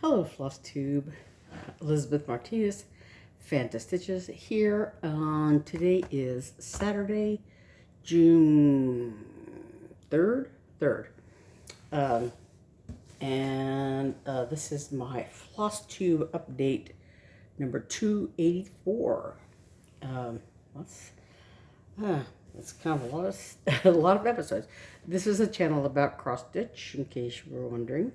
Hello, Flosstube. Elizabeth Martinez, phantastitches here. Today is Saturday, June 3rd. This is my Flosstube update number 284. That's kind of a lot of episodes. This is a channel about cross stitch, in case you were wondering.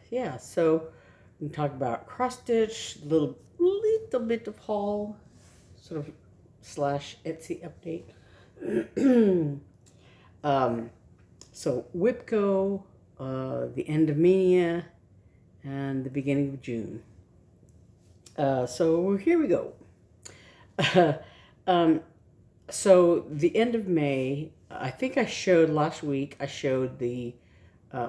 Yeah, so we can talk about cross stitch, little bit of haul, sort of slash Etsy update. So WIPGO, the end of Maynia, and the beginning of June. So here we go. So the end of May, I think I showed last week, I showed the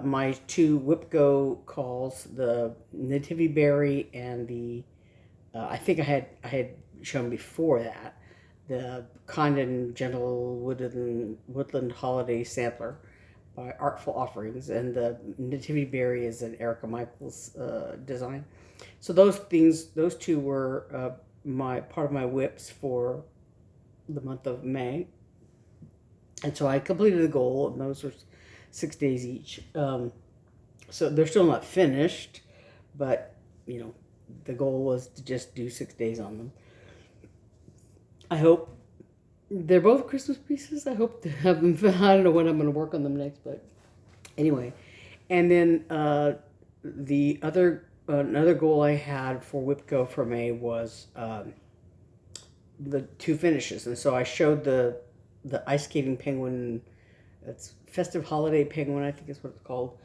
my two WIPGO calls, the Nativity Berry and the, I think I had shown before that, the Kind and Gentle Woodland Holiday Sampler by Artful Offerings, and the Nativity Berry is an Erica Michaels design. So those two were part of my WIPs for the month of May. And so I completed the goal, and those were 6 days each. So they're still not finished, but you know, the goal was to just do 6 days on them. I hope they're both Christmas pieces. I hope to have them. I don't know when I'm going to work on them next, but anyway. And then the another goal I had for WIPGO for May was the two finishes, and so I showed the ice skating penguin. It's Festive Holiday Penguin, I think is what it's called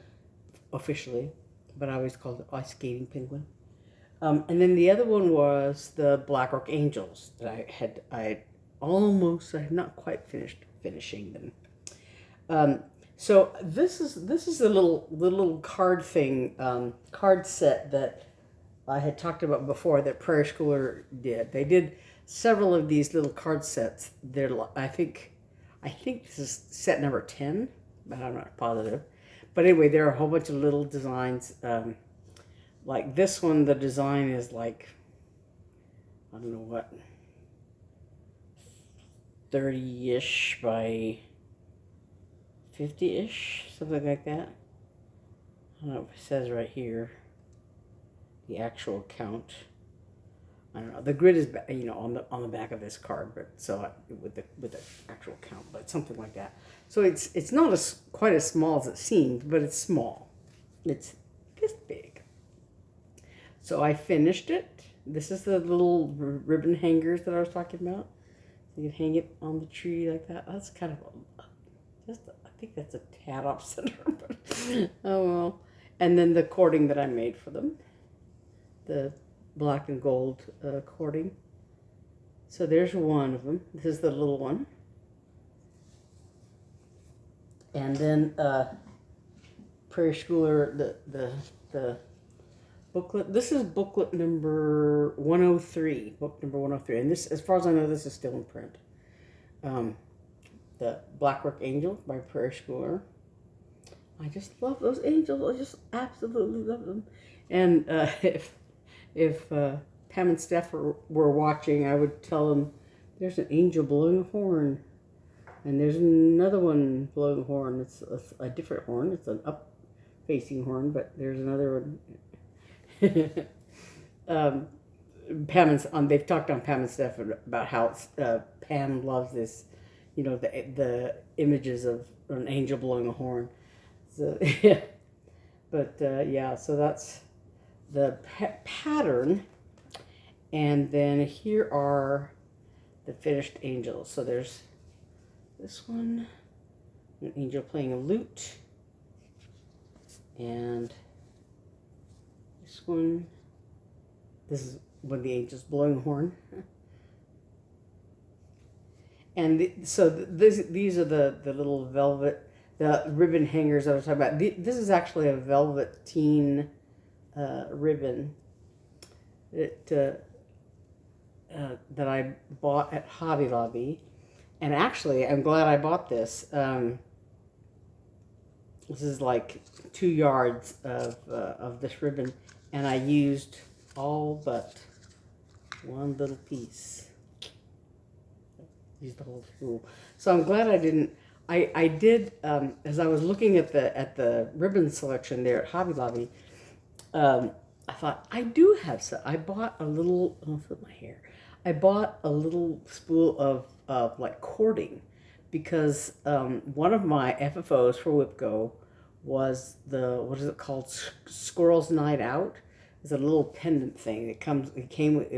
officially, but I always called it ice skating penguin. And then the other one was the Blackwork Angels that I had not quite finished finishing them. So this is the little card thing, card set that I had talked about before that Prairie Schooler did. They did several of these little card sets. I think this is set number 10, but I'm not positive. But anyway, there are a whole bunch of little designs. Like this one, the design is like, I don't know what, 30-ish by 50-ish, something like that. I don't know if it says right here the actual count. I don't know. The grid is, you know, on the back of this card, but so with the actual count, but something like that. So it's not quite as small as it seems, but it's small. It's this big. So I finished it. This is the little ribbon hangers that I was talking about. So you can hang it on the tree like that. That's kind of I think that's a tad off center, but oh well. And then the cording that I made for them, the black and gold cording. So there's one of them. This is the little one. And then Prairie Schooler, the booklet. This is booklet number 103, book number 103. And this, as far as I know, this is still in print. The Blackwork Angel by Prairie Schooler. I just love those angels. I just absolutely love them. And if Pam and Steph were watching, I would tell them there's an angel blowing a horn, and there's another one blowing a horn. It's a different horn. It's an up-facing horn, but there's another one. They've talked on Pam and Steph about how Pam loves this, you know, the images of an angel blowing a horn. So yeah, but yeah, so that's the pattern, and then here are the finished angels. So there's this one, an angel playing a lute, and this one, this is one of the angels blowing a horn. And these are the little velvet, the ribbon hangers I was talking about. This is actually a velveteen ribbon that I bought at Hobby Lobby, and actually I'm glad I bought this. This is like 2 yards of this ribbon, and I used all but one little piece. Used the whole spool. So I'm glad I didn't. I did as I was looking at the ribbon selection there at Hobby Lobby. I thought I do have some. I bought a little. I'll flip my hair. I bought a little spool of like cording, because one of my FFOs for WIPGO was the, what is it called? Squirrel's Night Out. It's a little pendant thing. It came with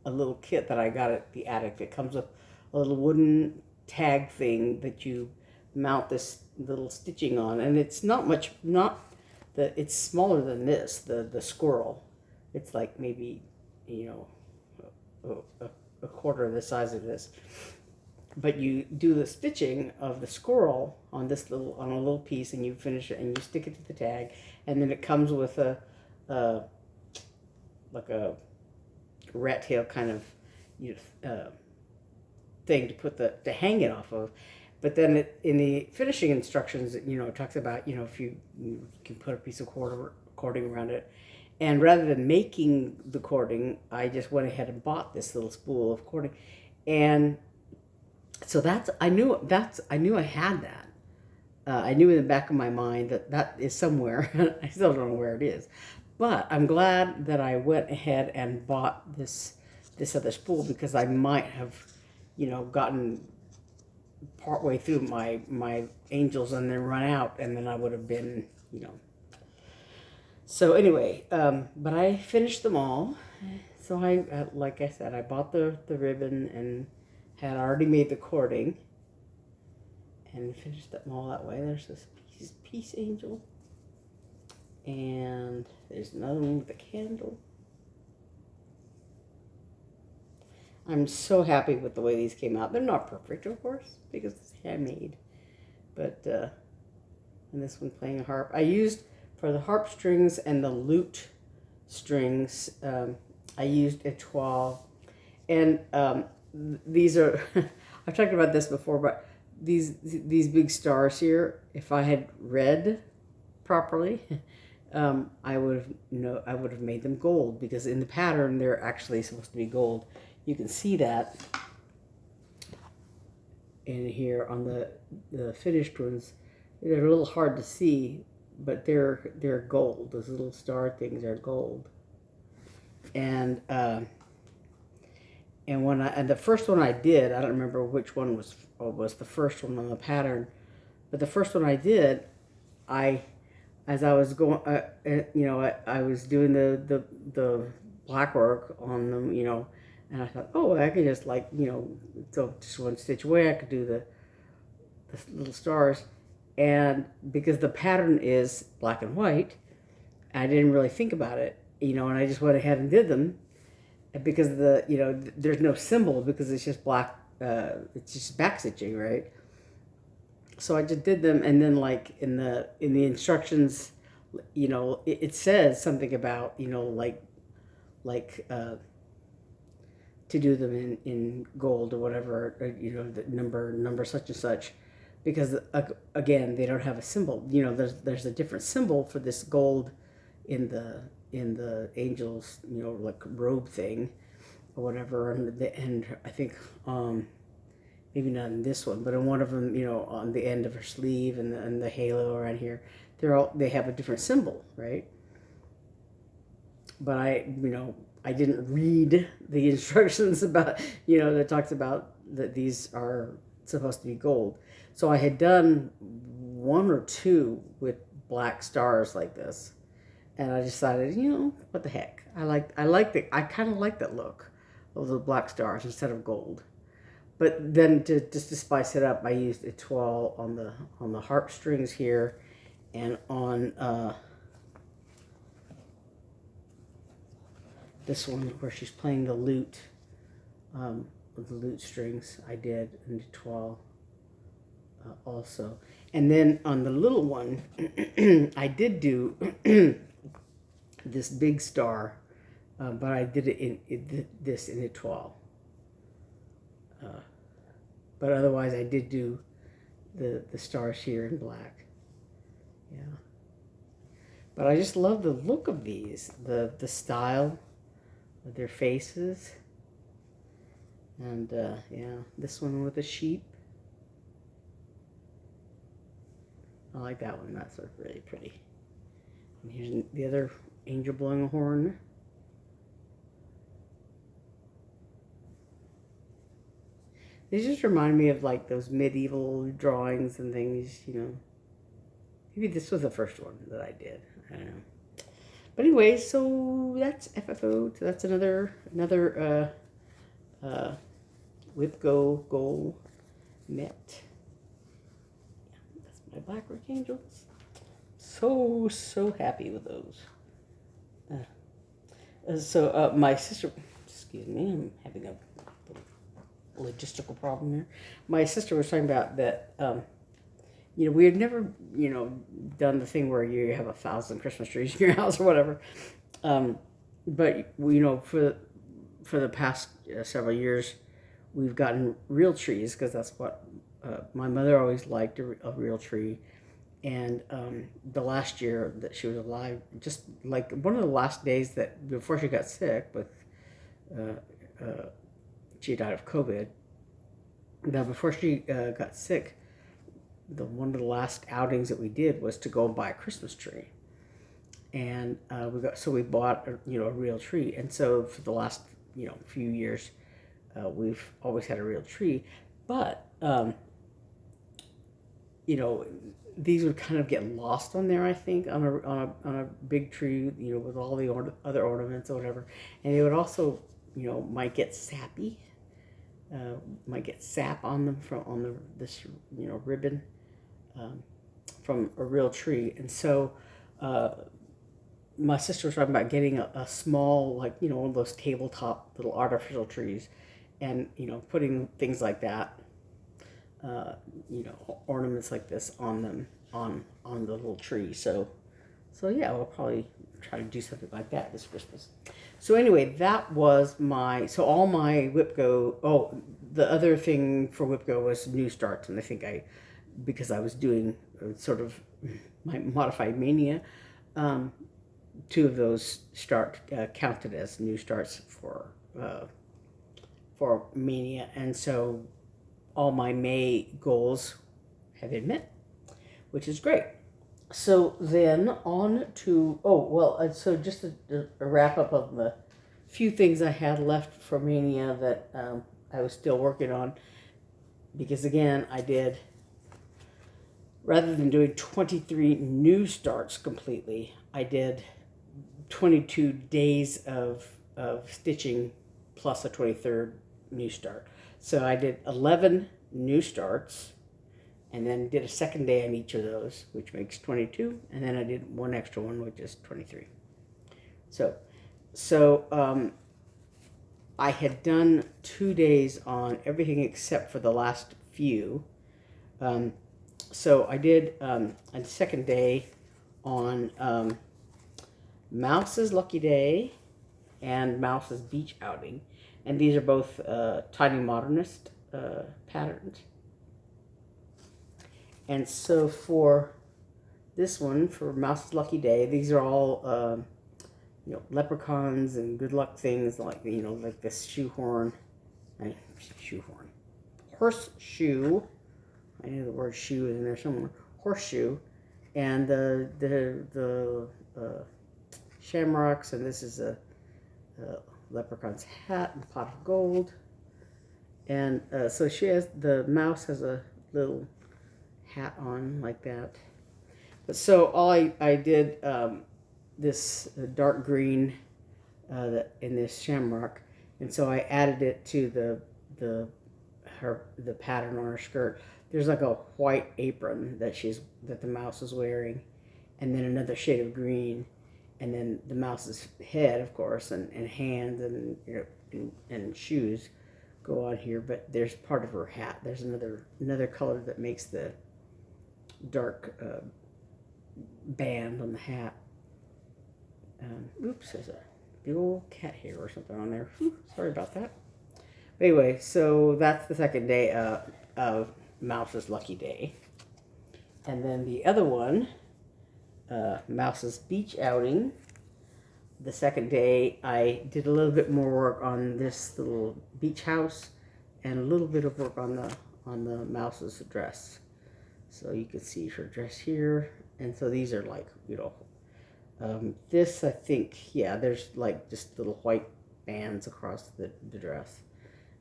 a little kit that I got at the attic. It comes with a little wooden tag thing that you mount this little stitching on, and it's not much. It's smaller than this. The squirrel. It's like maybe, a quarter of the size of this. But you do the stitching of the squirrel on a little piece, and you finish it and you stick it to the tag, and then it comes with like a rat tail kind of thing to hang it off of. But then in the finishing instructions, it talks about if you can put a piece of cording around it. And rather than making the cording, I just went ahead and bought this little spool of cording, and so I knew I had that. I knew in the back of my mind that is somewhere. I still don't know where it is, but I'm glad that I went ahead and bought this other spool, because I might have, gotten partway through my angels and then run out, and then I would have been, So anyway, but I finished them all. So like I said, I bought the ribbon and had already made the cording and finished them all that way. There's this peace angel, and there's another one with a candle. I'm so happy with the way these came out. They're not perfect, of course, because it's handmade, but and this one playing a harp. I used, for the harp strings and the lute strings, I used a 12, and these are, I've talked about this before, but these big stars here, if I had read properly, I would have made them gold, because in the pattern they're actually supposed to be gold. You can see that in here on the finished ones. They're a little hard to see, but they're gold. Those little star things are gold. And the first one I did, I don't remember which one was the first one on the pattern, but the first one I did, as I was going, I was doing the blackwork on them, and I thought, oh, I could just so just one stitch away, I could do the little stars. And because the pattern is black and white, I didn't really think about it, and I just went ahead and did them, because there's no symbol, because it's just black, it's just back stitching, right? So I just did them, and then like in the instructions, it says something about to do them in gold or whatever, the number such and such, because again, they don't have a symbol. There's a different symbol for this gold in the angels, like robe thing or whatever, and I think maybe not in this one, but in one of them, on the end of her sleeve and the halo around here, they have a different symbol, right? But I didn't read the instructions about, that talks about that these are supposed to be gold. So I had done one or two with black stars like this, and I decided, what the heck? I kind of like that look of the black stars instead of gold. But then to spice it up, I used a 12 on the harp strings here, and on this one where she's playing the lute, with the lute strings, I did in the 12 also. And then on the little one, I did do this big star, but I did it in a 12. But otherwise, I did do the stars here in black. Yeah. But I just love the look of these, the style of their faces. And yeah, this one with the sheep. I like that one. That's really pretty. And here's the other angel blowing a horn. These just remind me of like those medieval drawings and things, you know. Maybe this was the first one that I did. I don't know. But anyway, so that's FFO. So that's another WIPGO goal met. Yeah, that's my Blackwork angels. So happy with those. So my sister, excuse me, I'm having a logistical problem here. My sister was talking about that, you know, we had never, you know, done the thing where you have 1,000 Christmas trees in your house or whatever. But, you know, for the past several years, we've gotten real trees because that's what my mother always liked, a real tree. And the last year that she was alive, just like one of the last days that before she got sick with, she died of COVID. Now, before she got sick, one of the last outings that we did was to go and buy a Christmas tree. And we bought a real tree. And so for the last, you know, few years, we've always had a real tree. But, you know, these would kind of get lost on there, I think, on a big tree, you know, with all the other ornaments or whatever. And it would also, you know, might get sappy, might get sap on them from this you know, ribbon from a real tree. And so my sister was talking about getting a small, like, you know, one of those tabletop little artificial trees, and, you know, putting things like that, you know, ornaments like this on them, on the little tree. So yeah, we'll probably try to do something like that this Christmas. So anyway, that was all my WIPGO. Oh, the other thing for WIPGO was new starts, and I think because I was doing sort of my modified Maynia, 2 of those counted as new starts for Maynia, and so all my May goals have been met, which is great. So then on to, so just a wrap up of the few things I had left for Maynia that I was still working on, because again, I did, rather than doing 23 new starts completely, I did 22 days of stitching plus a 23rd new start. So I did 11 new starts, and then did a second day on each of those, which makes 22, and then I did one extra one, which is 23. So I had done 2 days on everything except for the last few. So I did a second day on Mouse's Lucky Day and Mouse's Beach Outing, and these are both Tinymodernist patterns. And so for this one, for Mouse's Lucky Day, these are all, you know, leprechauns and good luck things, like, you know, like this horseshoe. I know the word shoe is in there somewhere. Horseshoe, and the shamrocks, and this is a leprechaun's hat and pot of gold. And so the mouse has a little hat on like that. But so all I did this dark green in this shamrock, and so I added it to the pattern on her skirt. There's like a white apron that the mouse is wearing, and then another shade of green, and then the mouse's head, of course, and hands and, you know, and shoes go on here. But there's part of her hat. There's another color that makes the dark band on the hat. Oops, there's a big old cat hair or something on there. Sorry about that. But anyway, so that's the second day of Mouse's Lucky Day. And then the other one Mouse's beach outing. The second day, I did a little bit more work on this little beach house, and a little bit of work on the Mouse's dress. So you can see her dress here, and so these are like, you know, this I think, yeah, there's like just little white bands across the dress,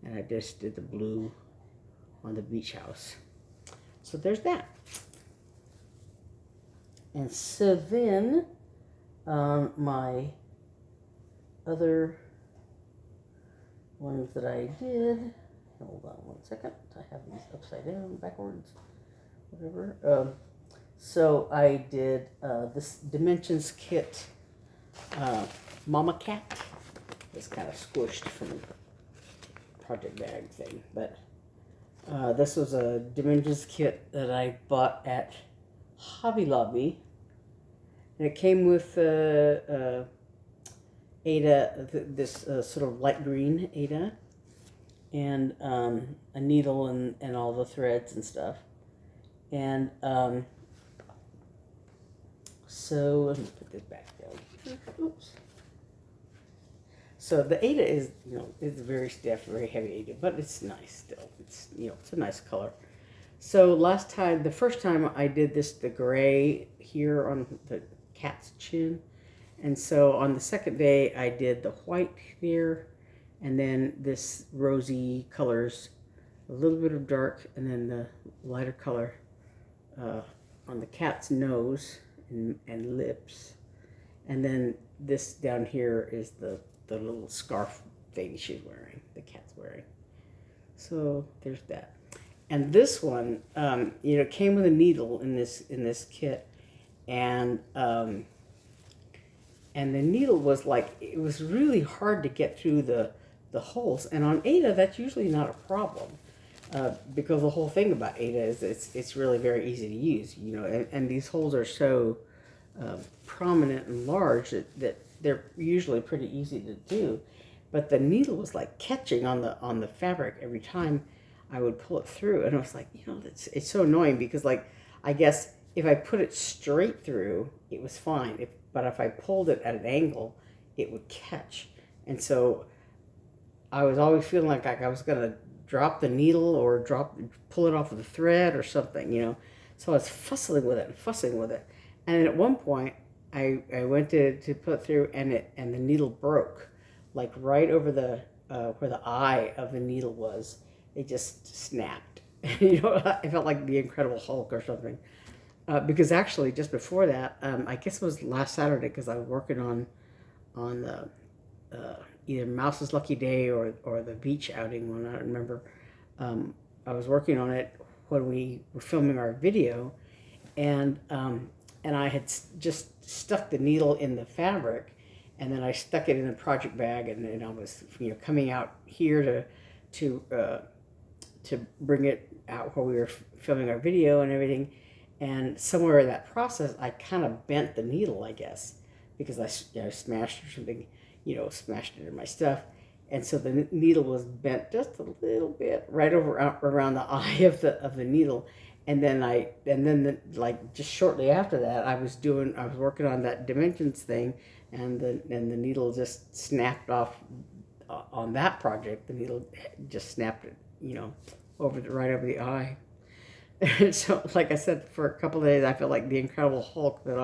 and I just did the blue on the beach house. So there's that. And so then my other ones that I did, hold on one second, I have these upside down, backwards, whatever. So I did this Dimensions kit, Mama Cat. It's kind of squished from a project bag thing, but this was a Dimensions kit that I bought at Hobby Lobby, and it came with Ada, this sort of light green Ada, and a needle and all the threads and stuff. And so let me put this back down. Oops. So the Ada is, you know, it's very stiff, very heavy Ada, but it's nice still. It's, you know, it's a nice color. So the first time I did this, the gray here on the cat's chin. And so on the second day, I did the white here, and then this rosy colors, a little bit of dark, and then the lighter color on the cat's nose and lips. And then this down here is the little scarf thing she's wearing, the cat's wearing. So there's that. And this one, you know, came with a needle in this kit, and the needle was like, it was really hard to get through the holes. And on Ada, that's usually not a problem, because the whole thing about Ada is it's really very easy to use, you know, and these holes are so prominent and large that they're usually pretty easy to do. But the needle was like catching on the fabric every time I would pull it through, and I was like, you know, it's so annoying, because like, I guess if I put it straight through, it was fine. But if I pulled it at an angle, it would catch. And so I was always feeling like I was gonna drop the needle or pull it off of the thread or something, you know. So I was fussing with it. And then at one point, I went to put it through, and the needle broke, like right over the where the eye of the needle was. It just snapped. You know, I felt like the Incredible Hulk or something. Because actually, just before that, I guess it was last Saturday, because I was working on the either Mouse's Lucky Day or the beach outing one. I don't remember. I was working on it when we were filming our video, and I had just stuck the needle in the fabric, and then I stuck it in a project bag, and I was, you know, coming out here to bring it out while we were filming our video and everything. And somewhere in that process, I kind of bent the needle, I guess, because I smashed or something, you know, smashed it in my stuff. And so the needle was bent just a little bit right over around the eye of the needle. And then like just shortly after that, I was working on that Dimensions thing, and the needle just snapped off on that project. The needle just snapped it, you know, right over the eye. And so, like I said, for a couple of days, I felt like the Incredible Hulk, that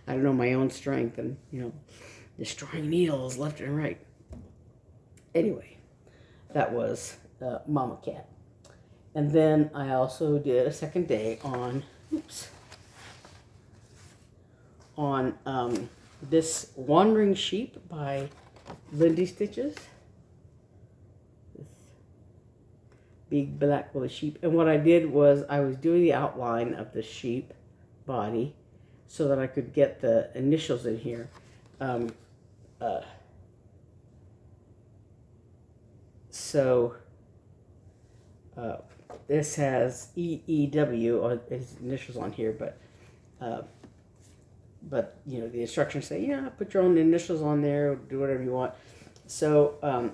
I don't know my own strength, and, you know, destroying needles left and right. Anyway, that was Mama Cat. And then I also did a second day on this Wandering Sheep by Lindy Stitches. Big black woolly sheep. And what I did was I was doing the outline of the sheep body so that I could get the initials in here. This has EEW, or his initials on here, but you know, the instructions say, yeah, put your own initials on there, do whatever you want. So, in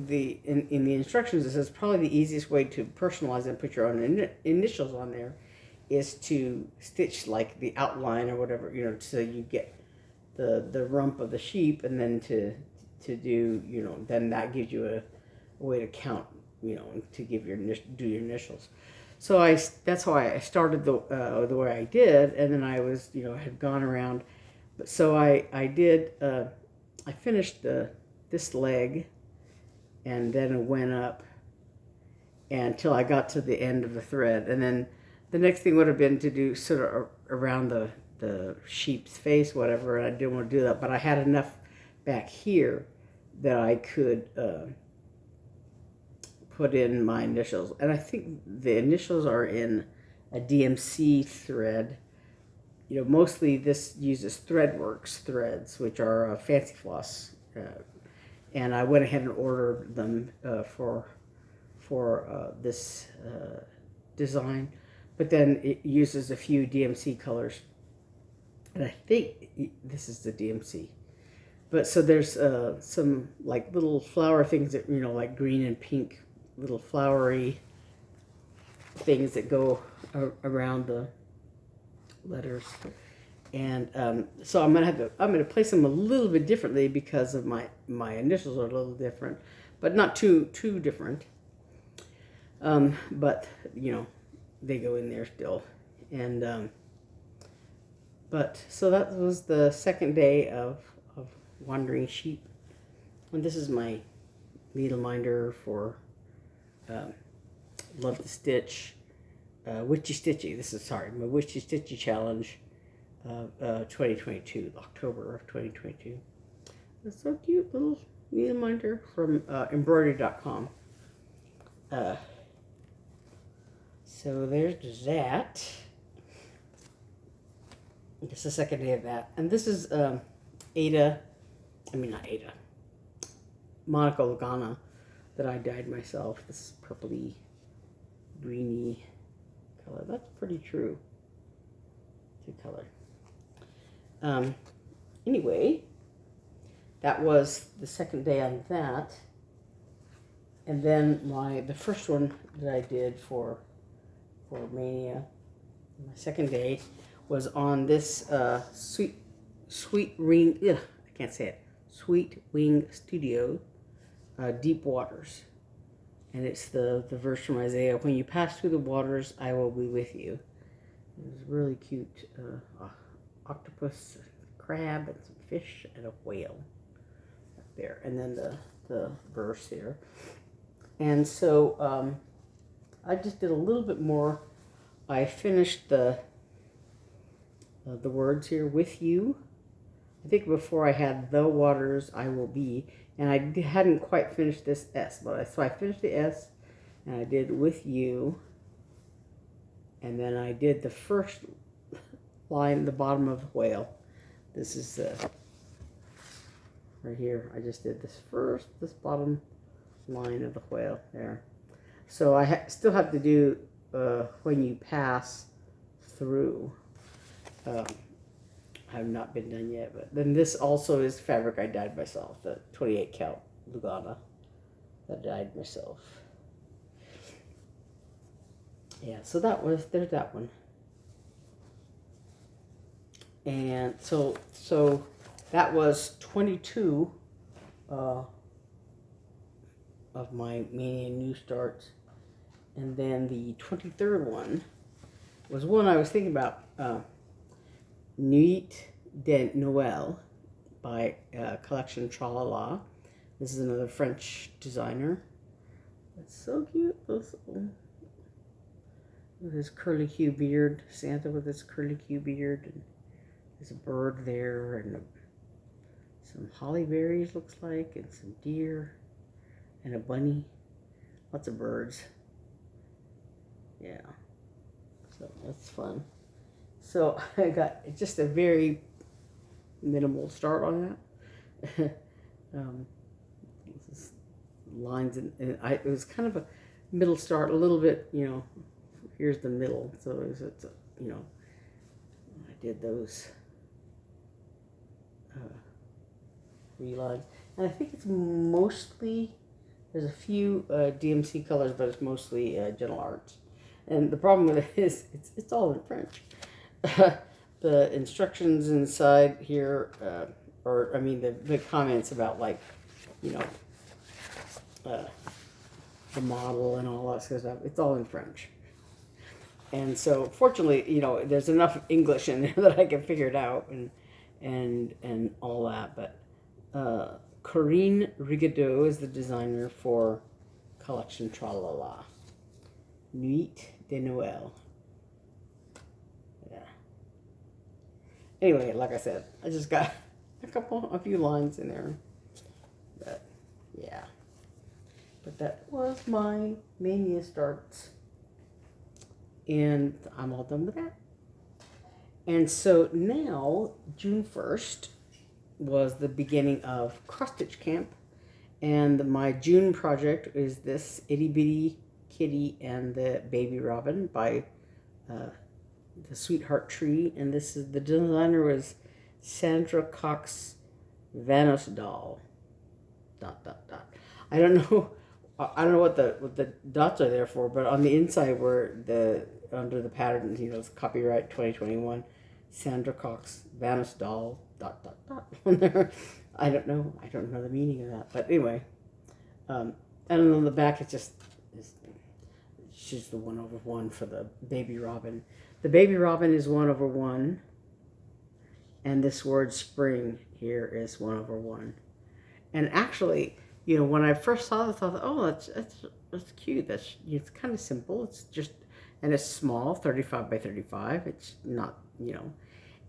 the instructions, it says probably the easiest way to personalize and put your own initials on there is to stitch like the outline or whatever, you know, so you get the rump of the sheep, and then to do, you know, then that gives you a way to count, you know, to give your do your initials. So that's why I started the way I did, and then I was, you know, had gone around. But so I did I finished this leg, and then it went up until I got to the end of the thread, and then the next thing would have been to do sort of around the sheep's face, whatever. And I didn't want to do that, but I had enough back here that I could put in my initials. And I think the initials are in a DMC thread. You know, mostly this uses Threadworks threads, which are fancy floss. And I went ahead and ordered them for this design. But then it uses a few DMC colors. And I think this is the DMC. But so there's some like little flower things that, you know, like green and pink, little flowery things that go around the letters. And so I'm gonna place them a little bit differently because of my initials are a little different, but not too different. But you know, they go in there still. And but so that was the second day of wandering sheep. And this is my needle minder for Love to Stitch, Witchy Stitchy. This is my Witchy Stitchy challenge of 2022, October of 2022. It's so cute, little needle minder from embroidery.com. So there's that. It's the second day of that. And this is Monica Lagana that I dyed myself. This purpley, greeny color. That's pretty true to color. Anyway, that was the second day on that. And then the first one that I did for Maynia, my second day, was on this Sweet Wing Studio Deep Waters. And it's the verse from Isaiah, "When you pass through the waters, I will be with you." It was really cute. Octopus, crab, and some fish, and a whale up there. And then the verse here. And so I just did a little bit more. I finished the words here, "with you." I think before I had "the waters I will be," and I hadn't quite finished this S, so I finished the S, and I did "with you," and then I did the first line, the bottom of the whale. This is right here. I just did this bottom line of the whale there. So I still have to do "when you pass through." Have not been done yet, but then this also is fabric I dyed myself, the 28 count Lugana that I dyed myself. Yeah, so there's that one. And so that was 22 of my Maynia new starts. And then the 23rd one was one I was thinking about, Nuit de Noel by collection Tralala. This is another French designer. It's so cute. With his curly Q beard, Santa with his curly Q beard, and there's a bird there, and some holly berries looks like, and some deer, and a bunny. Lots of birds. Yeah, so that's fun. So I got just a very minimal start on that. Lines and it was kind of a middle start, a little bit, you know. Here's the middle, so it's you know, I did those 3 lines, and I think it's mostly, there's a few DMC colors, but it's mostly Gentle Arts. And the problem with it is it's all in French. The instructions inside here, or I mean the comments about like, you know, the model and all that sort of stuff, it's all in French. And so fortunately, you know, there's enough English in there that I can figure it out and all that. But Corinne Rigaudeau is the designer for collection Tralala. Nuit de Noel. Yeah. Anyway, like I said, I just got a few lines in there. But yeah. But that was my Maynia starts. And I'm all done with that. And so now, June 1st was the beginning of cross stitch camp. And my June project is this Itty Bitty Kitty and the Baby Robin by the Sweetheart Tree. And this is, the designer was Sandra Cox Vanosdahl. ... I don't know what the dots are there for, but on the inside where under the pattern, you know, it's copyright 2021, Sandra Cox Vanosdahl ... on there. I don't know the meaning of that, but anyway, and on the back she's the 1/1 for the Baby Robin. The Baby Robin is 1/1, and this word spring here is 1/1. And actually, you know, when I first saw this, I thought, oh, that's cute. It's kind of simple. It's just, and it's small, 35 by 35. It's not, you know,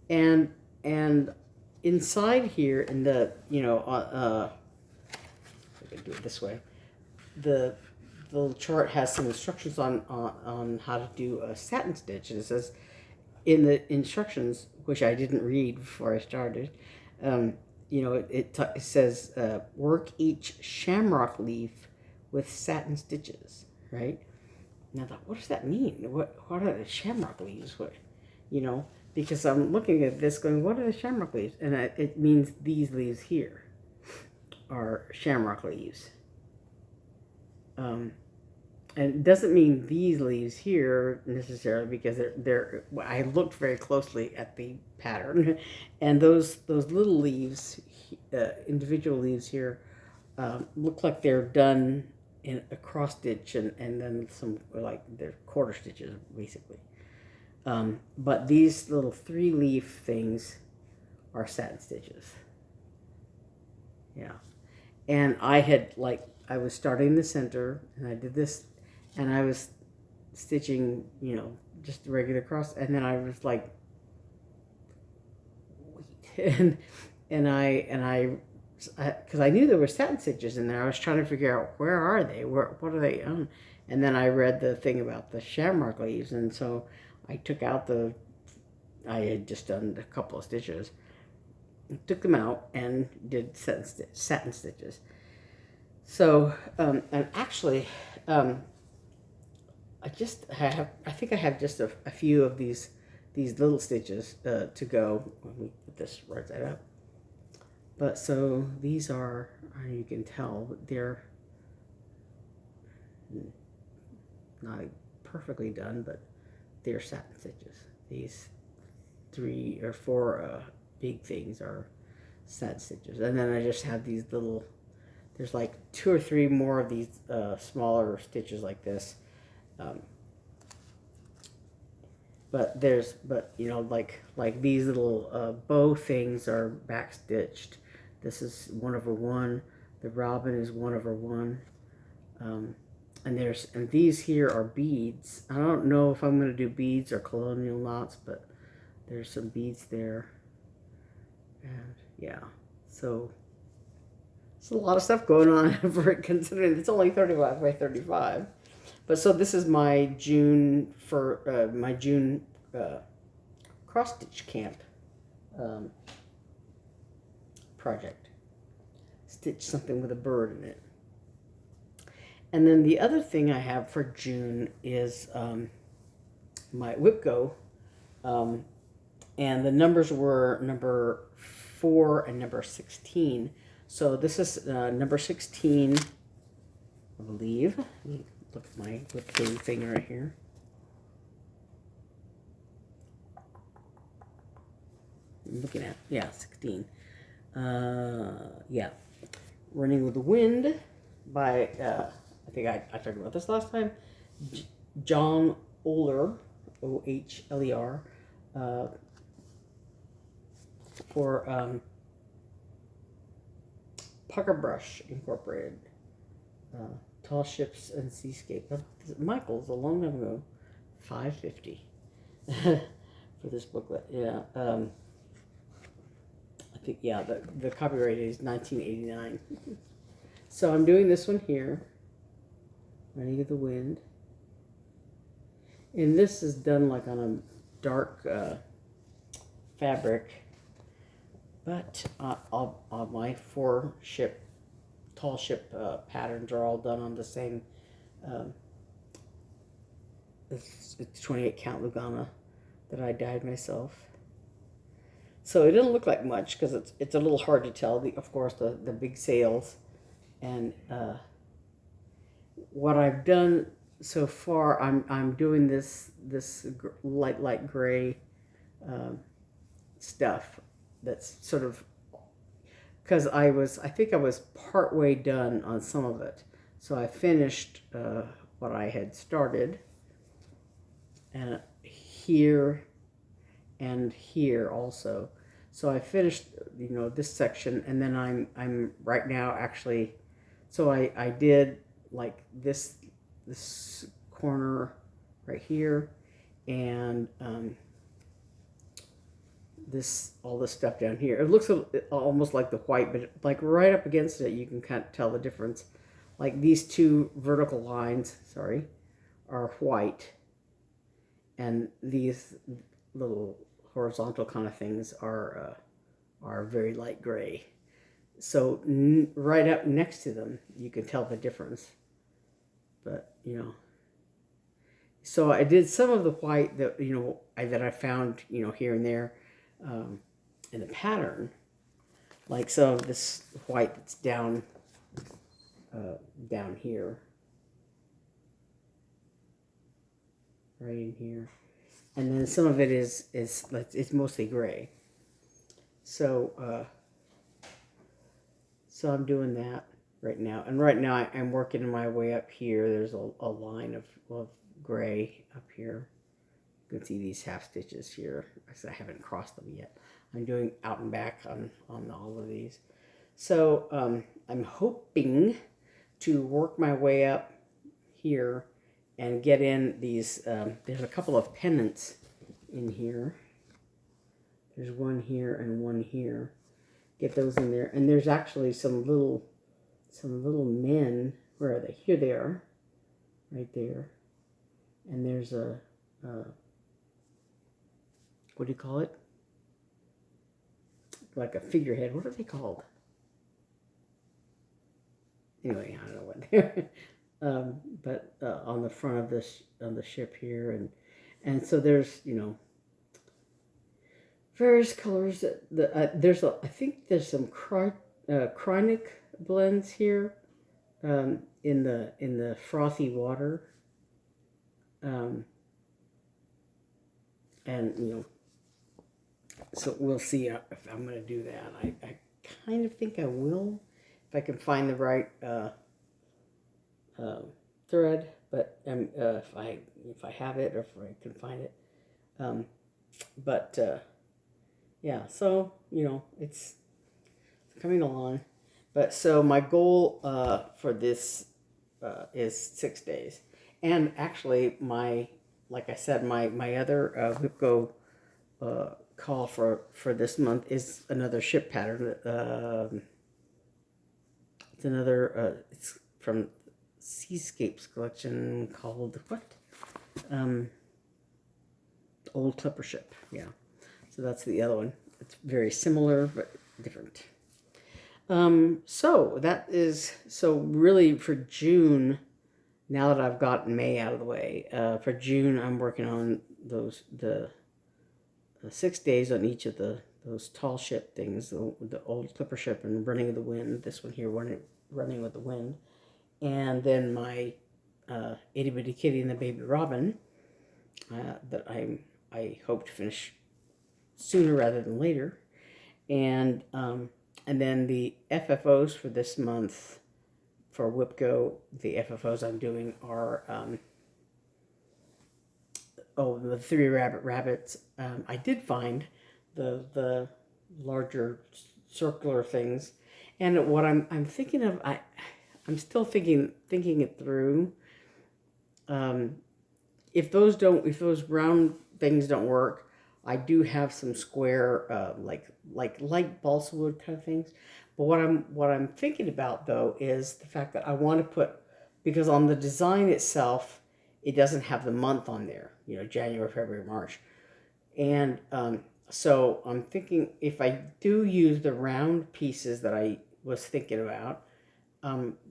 and inside here in the, you know, I can do it this way. The little chart has some instructions on how to do a satin stitch. And it says in the instructions, which I didn't read before I started, you know, it says work each shamrock leaf with satin stitches, right? And I thought, what does that mean? What are the shamrock leaves? What, you know, because I'm looking at this going, what are the shamrock leaves? And it means these leaves here are shamrock leaves. And it doesn't mean these leaves here necessarily, because they're I looked very closely at the pattern, and those little leaves, individual leaves here, look like they're done in a cross stitch and then some, like they're quarter stitches basically. But these little 3-leaf things are satin stitches. Yeah. And I was starting in the center, and I did this, and I was stitching, you know, just a regular cross, and then I was like, wait, and I because I knew there were satin stitches in there. I was trying to figure out, where are they? What are they on? And then I read the thing about the shamrock leaves, and so I took out I had just done a couple of stitches, took them out, and did satin stitches. So, and actually, I think I have just a few of these little stitches to go. Let me put this right side up. But so these are, you can tell, they're not perfectly done, but they're satin stitches. These 3 or 4 big things are satin stitches. And then I just have these little, there's like 2 or 3 more of these smaller stitches like this. But you know, like these little bow things are back stitched. This is 1/1. The robin is 1/1. And these here are beads. I don't know if I'm going to do beads or colonial knots, but there's some beads there. And yeah, so it's a lot of stuff going on for it, considering it's only 35 by 35. But so this is my June cross stitch camp project. Stitch something with a bird in it. And then the other thing I have for June is my WIPGO, and the numbers were number 4 and number 16. So this is number 16, I believe. Let me look at my WIPGO thing right here. I'm looking at. Yeah, 16. Yeah. Running with the Wind by, I think I talked about this last time, John Ohler, Ohler, for Puckerbrush Incorporated. Tall Ships and Seascapes. Michael's a long time ago. $5.50 for this booklet. Yeah. I think, yeah, the copyright is 1989. So I'm doing this one here, Running with the Wind. And this is done like on a dark fabric, but all my 4 tall ship patterns are all done on the same, it's 28 count Lugana that I dyed myself. So it doesn't look like much because it's a little hard to tell. Of course, the big sails, and what I've done so far, I'm doing this light gray stuff that's sort of, because I think I was part way done on some of it, so I finished what I had started, and here and here also. So I finished, this section, and then I'm right now actually, so I did like this corner right here, and all this stuff down here. It looks almost like the white, but like right up against it, you can kind of tell the difference. Like these 2 vertical lines, are white, and these little horizontal kind of things are very light gray. So right up next to them, you can tell the difference. But so I did some of the white that that I found here and there in the pattern, like some of this white that's down here, right in here. And then some of it is it's mostly gray. So so I'm doing that right now. And right now I'm working my way up here. There's a line of gray up here. You can see these half stitches here. I haven't crossed them yet. I'm doing out and back on all of these. So I'm hoping to work my way up here and get in these, there's a couple of pennants in here. There's one here and one here. Get those in there. And there's actually some little men. Where are they? Here they are. Right there. And there's a what do you call it? Like a figurehead. What are they called? Anyway, I don't know what they're. But on the front of this, on the ship here, and so there's various colors. I think there's some chronic blends here in the frothy water, and so we'll see if I'm going to do that. I kind of think I will if I can find the right thread, but if I have it or if I can find it, but yeah, so it's coming along. But so my goal for this is 6 days, and actually like I said, my other WIPGO call for this month is another ship pattern. It's another it's from Seascapes collection called what? Old Clipper Ship. Yeah. So that's the other one. It's very similar but different. So really for June, now that I've gotten May out of the way, for June I'm working on the 6 days on each of those tall ship things, the Old Clipper Ship and Running with the Wind. This one here, Running with the Wind, and then my Itty Bitty Kitty and the Baby Robin that I hope to finish sooner rather than later. And then the FFOs for this month for WIPGO, the FFOs I'm doing are the 3 rabbits. I did find the larger circular things, and what I'm thinking of, I'm still thinking it through. If those round things don't work, I do have some square, like light balsa wood kind of things. But what I'm thinking about though is the fact that I want to put, because on the design itself, it doesn't have the month on there. January, February, March, and so I'm thinking if I do use the round pieces that I was thinking about,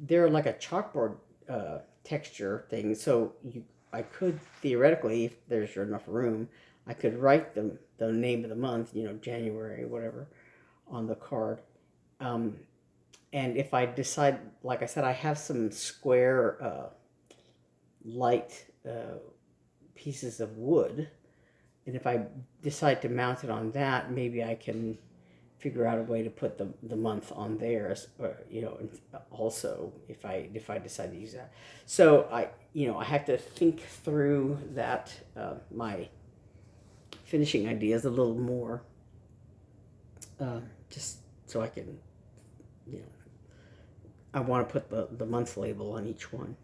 they're like a chalkboard texture thing. So I could theoretically, if there's enough room, I could write the name of the month, January, whatever, on the card. And if I decide, like I said, I have some square light pieces of wood, and if I decide to mount it on that, maybe I can figure out a way to put the month on there, also if I decide to use that. So I have to think through that, my finishing ideas a little more, just so I can, I want to put the month label on each one.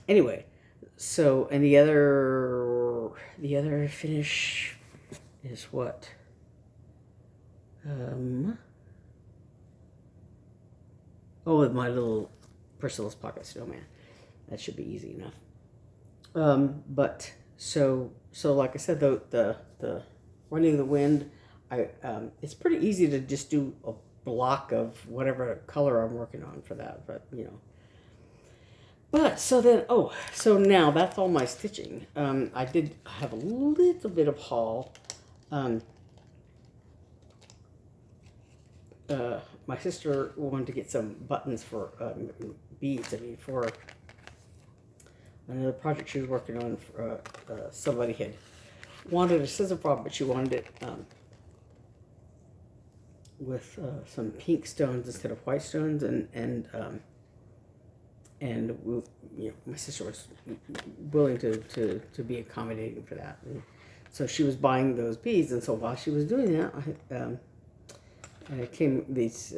Anyway, so, and the other finish is what? My little Priscilla's Pocket Snowman. That should be easy enough. But so like I said, the Running the Wind, it's pretty easy to just do a block of whatever color I'm working on for that, but But so now that's all my stitching. I did have a little bit of haul. My sister wanted to get some buttons for beads. For another project she was working on. Somebody had wanted a scissor fob, but she wanted it with some pink stones instead of white stones, and my sister was willing to be accommodating for that. And so she was buying those beads, and so while she was doing that, I came these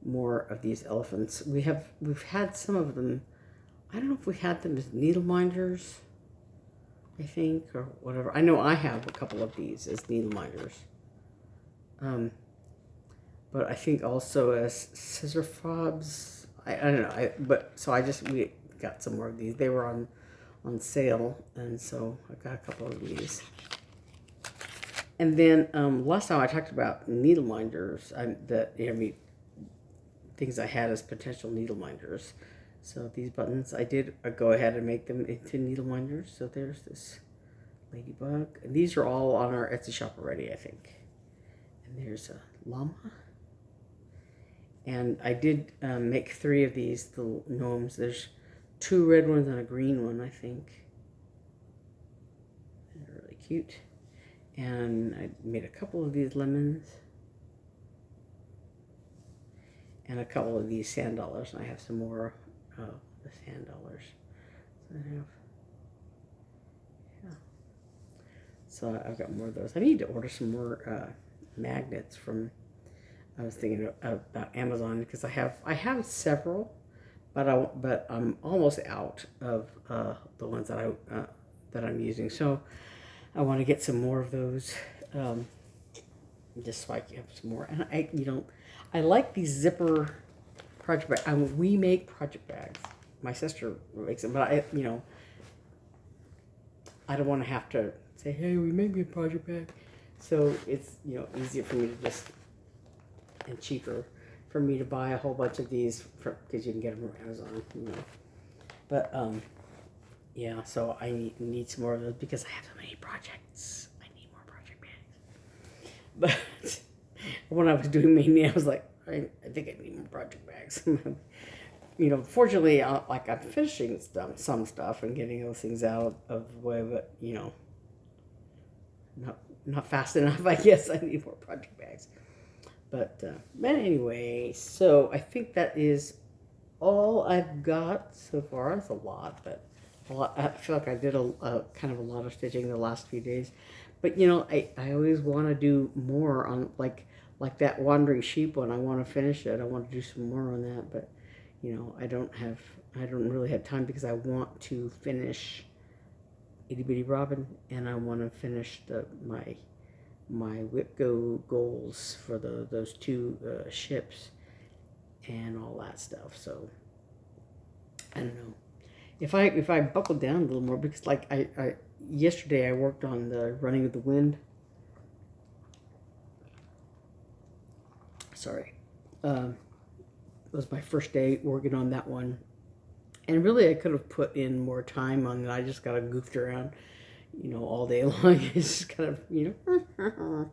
more of these elephants. We've had some of them. I don't know if we had them as needle minders, I think, or whatever. I know I have a couple of these as needle minders. But I think also as scissor fobs. I don't know. We got some more of these. They were on sale, and so I got a couple of these. And then last time I talked about needle minders, things I had as potential needle minders. So these buttons, I did go ahead and make them into needle minders. So there's this ladybug. And these are all on our Etsy shop already, I think. And there's a llama. And I did make 3 of these little gnomes. There's 2 red ones and a green one, I think. They're really cute. And I made a couple of these lemons. And a couple of these sand dollars. And I have some more of the sand dollars. So I've got more of those. I need to order some more magnets from... I was thinking about Amazon, because I have several, but I'm almost out of the ones that I'm using. So I want to get some more of those, just so I can have some more. And I like these zipper project bags. We make project bags. My sister makes them, but I don't want to have to say, hey, we make me a project bag. So it's easier for me to just, and cheaper for me to buy a whole bunch of these, because you can get them from Amazon, But yeah, so I need some more of those because I have so many projects. I need more project bags. But when I was doing Maynia, I was like, I think I need more project bags. Fortunately, I'm finishing some stuff and getting those things out of the way, but not fast enough. I guess I need more project bags. But anyway, so I think that is all I've got so far. It's a lot, but I feel like I did a kind of a lot of stitching the last few days. But you know, I always want to do more on like that wandering sheep one. I want to finish it. I want to do some more on that, but you know, I don't really have time because I want to finish Itty Bitty Robin, and I want to finish my WIPGO goals for those two ships and all that stuff. So I don't know if I buckle down a little more, because like I yesterday I worked on the Running with the Wind. Sorry, it was my first day working on that one, and really I could have put in more time on it. I just got goofed around, you know, all day long. It's just kind of, you know,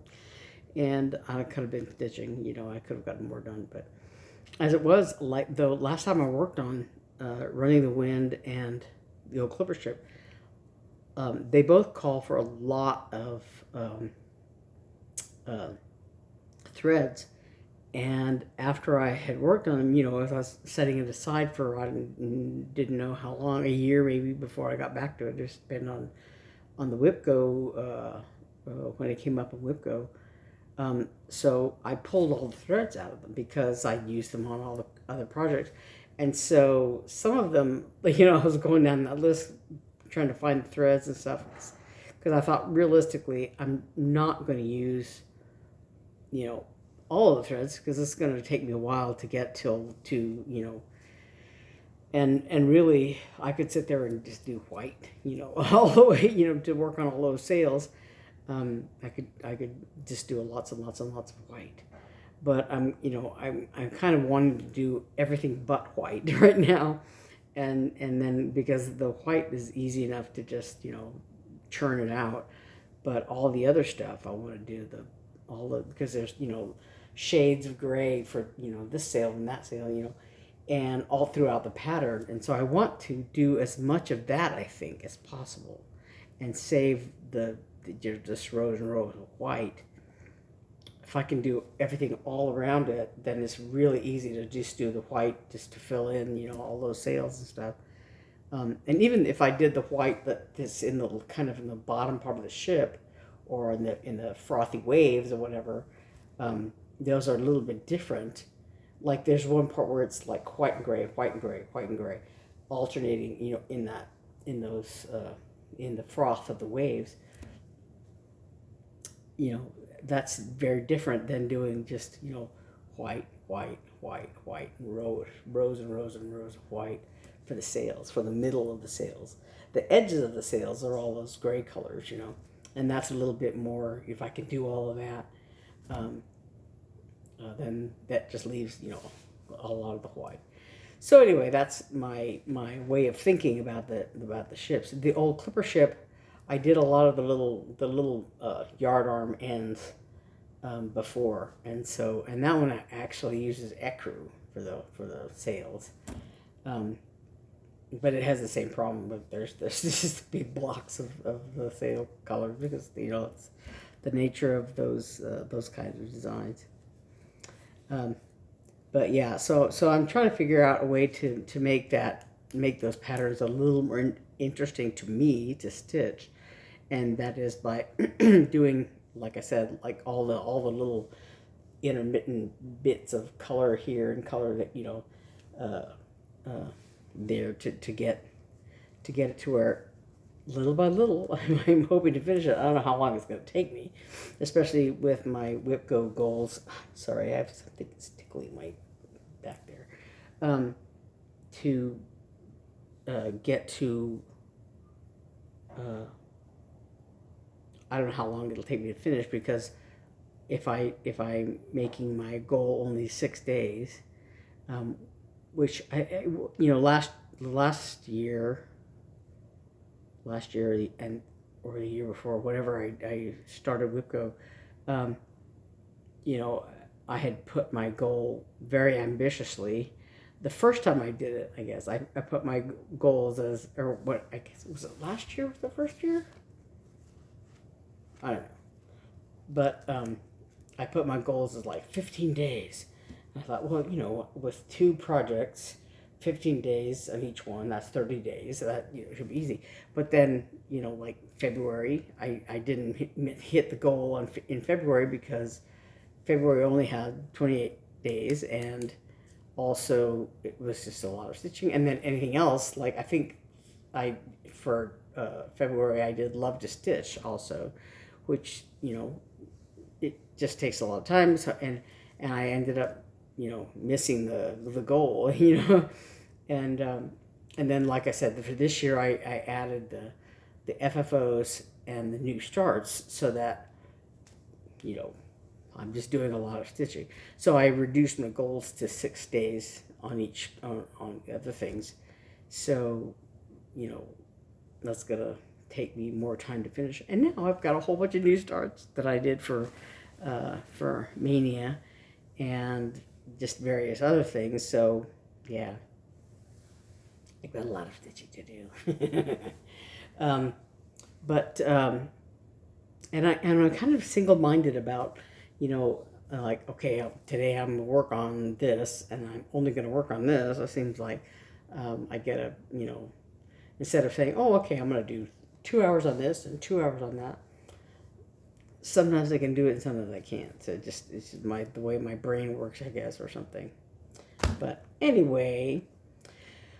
and I could have been stitching. You know, I could have gotten more done, but as it was, like the last time I worked on Running the Wind and the old clipper strip, they both call for a lot of threads. And after I had worked on them, you know, as I was setting it aside for, I didn't know how long, a year maybe before I got back to it. It just depended on the WIPGO, when it came up in WIPGO. So I pulled all the threads out of them because I used them on all the other projects. And so some of them, you know, I was going down that list trying to find the threads and stuff, because I thought realistically I'm not going to use, you know, all of the threads, because it's going to take me a while to get to you know, and really I could sit there and just do white, you know, all the way, you know, to work on all those sails. I could just do lots and lots and lots of white, but I'm kind of wanting to do everything but white right now, and then because the white is easy enough to just, you know, churn it out, but all the other stuff I want to do because there's, you know, shades of gray for, you know, this sail and that sail, you know, and all throughout the pattern. And so I want to do as much of that, I think, as possible, and save just rows and rows of white. If I can do everything all around it, then it's really easy to just do the white, just to fill in, you know, all those sails and stuff. And even if I did the white that's in the kind of in the bottom part of the ship, or in the frothy waves or whatever, those are a little bit different. Like there's one part where it's like white and gray, white and gray, white and gray, alternating, you know, in the froth of the waves. You know, that's very different than doing just, you know, white, white, white, white, and rows and rows and rows of white for the sails, for the middle of the sails. The edges of the sails are all those gray colors, you know, and that's a little bit more, if I can do all of that, then that just leaves, you know, a lot of the white. So anyway, that's my way of thinking about the ships. The old clipper ship, I did a lot of the little yard arm ends before, and that one actually uses ecru for the sails, but it has the same problem. But there's just big blocks of the sail color, because, you know, it's the nature of those kinds of designs. But yeah, so I'm trying to figure out a way to make those patterns a little more interesting to me to stitch, and that is by doing, like I said, like all the little intermittent bits of color here and color that, you know, there to get it to where little by little I'm hoping to finish it. I don't know how long it's going to take me, especially with my WIPGO goals. Sorry, I have something that's tickling my back there. To get to, I don't know how long it'll take me to finish, because if I'm making my goal only 6 days, which you know, last year and or the year before, whenever I started WIPGO, you know, I had put my goal very ambitiously. The first time I did it, I guess I put my goals as, or what, I guess, was it last year was the first year? I don't know. but I put my goals as like 15 days. I thought, well, with 2 projects, 15 days on each one, that's 30 days. So that should be easy. But then, like February, I didn't hit the goal in February because February only had 28 days, and also it was just a lot of stitching. And then anything else, like I think for February I did Love to Stitch also, which it just takes a lot of time. So and I ended up missing the goal, and then like I said, for this year I added the FFOs and the new starts so that I'm just doing a lot of stitching. So I reduced my goals to 6 days on each on other things. So that's gonna take me more time to finish. And now I've got a whole bunch of new starts that I did for Maynia and just various other things. So yeah, I've got a lot of stitching to do. And I'm kind of single-minded about, like, okay, today I'm going to work on this, and I'm only going to work on this. It seems like I get instead of saying, oh, okay, I'm going to do 2 hours on this and 2 hours on that. Sometimes I can do it and sometimes I can't. So it's just the way my brain works, I guess, or something. But anyway,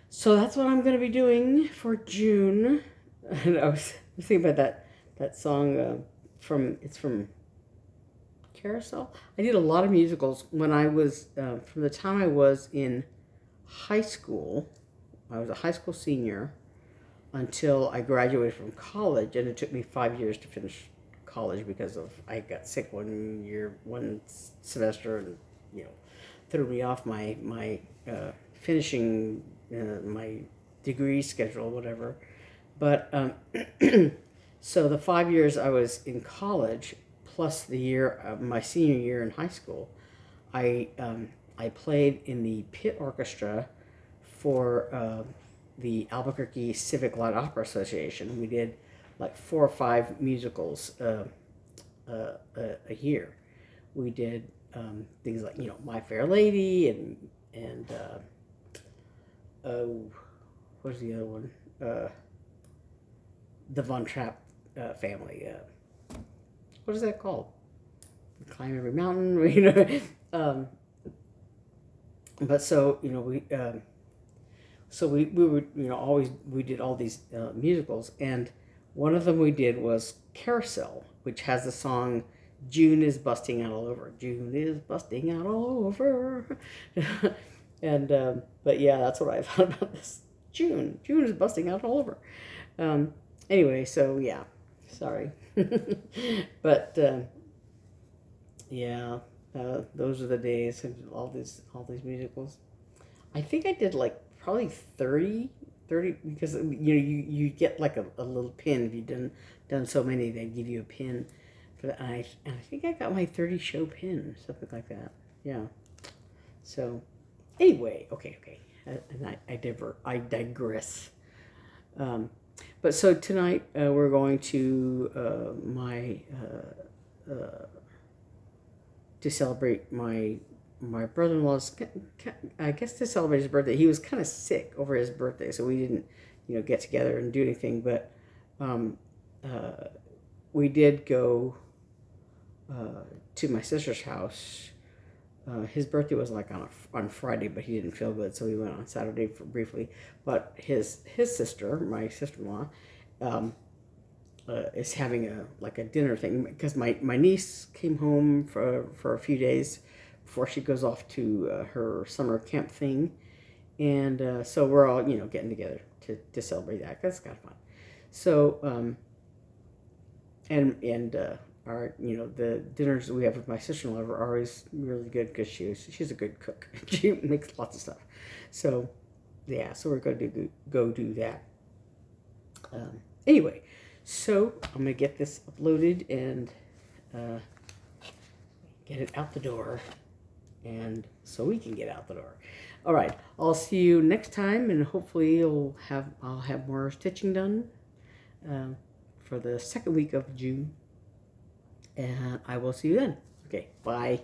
so that's what I'm going to be doing for June. And I was thinking about that song from Carousel. I did a lot of musicals when I was, from the time I was in high school. I was a high school senior until I graduated from college, and it took me 5 years to finish college because I got sick one semester, and threw me off my finishing my degree schedule, whatever. But so the 5 years I was in college, plus the year my senior year in high school, I played in the pit orchestra for the Albuquerque Civic Light Opera Association. We did like 4 or 5 musicals a year. We did things like My Fair Lady and what's the other one? The Von Trapp family. What is that called? Climb Every Mountain. But so we would always we did all these musicals, and one of them we did was Carousel, which has the song June is busting out all over. June is busting out all over. And but yeah, that's what I thought about this. June is busting out all over. Anyway, so yeah, sorry. But yeah, those are the days of all these musicals. I think I did like probably 30 because you get like a little pin if you've done so many. They give you a pin for that. And I think I got my 30 show pin, something like that. Yeah. So anyway, okay. And I digress. But so tonight we're going to to celebrate my brother-in-law's, I guess, to celebrate his birthday. He was kind of sick over his birthday, so we didn't get together and do anything. But we did go to my sister's house. His birthday was like on Friday, but he didn't feel good, so we went on Saturday briefly. But his sister, my sister-in-law, is having a dinner thing because my niece came home for a few days before she goes off to her summer camp thing, and so we're all getting together to celebrate that. That's kind of fun. So and our the dinners we have with my sister-in-law are always really good because she's a good cook. She makes lots of stuff. So yeah, so we're going to go do that. Anyway, so I'm gonna get this uploaded and get it out the door, and so we can get out the door. All right, I'll see you next time, and hopefully I'll have more stitching done for the second week of June. And I will see you then. Okay, bye.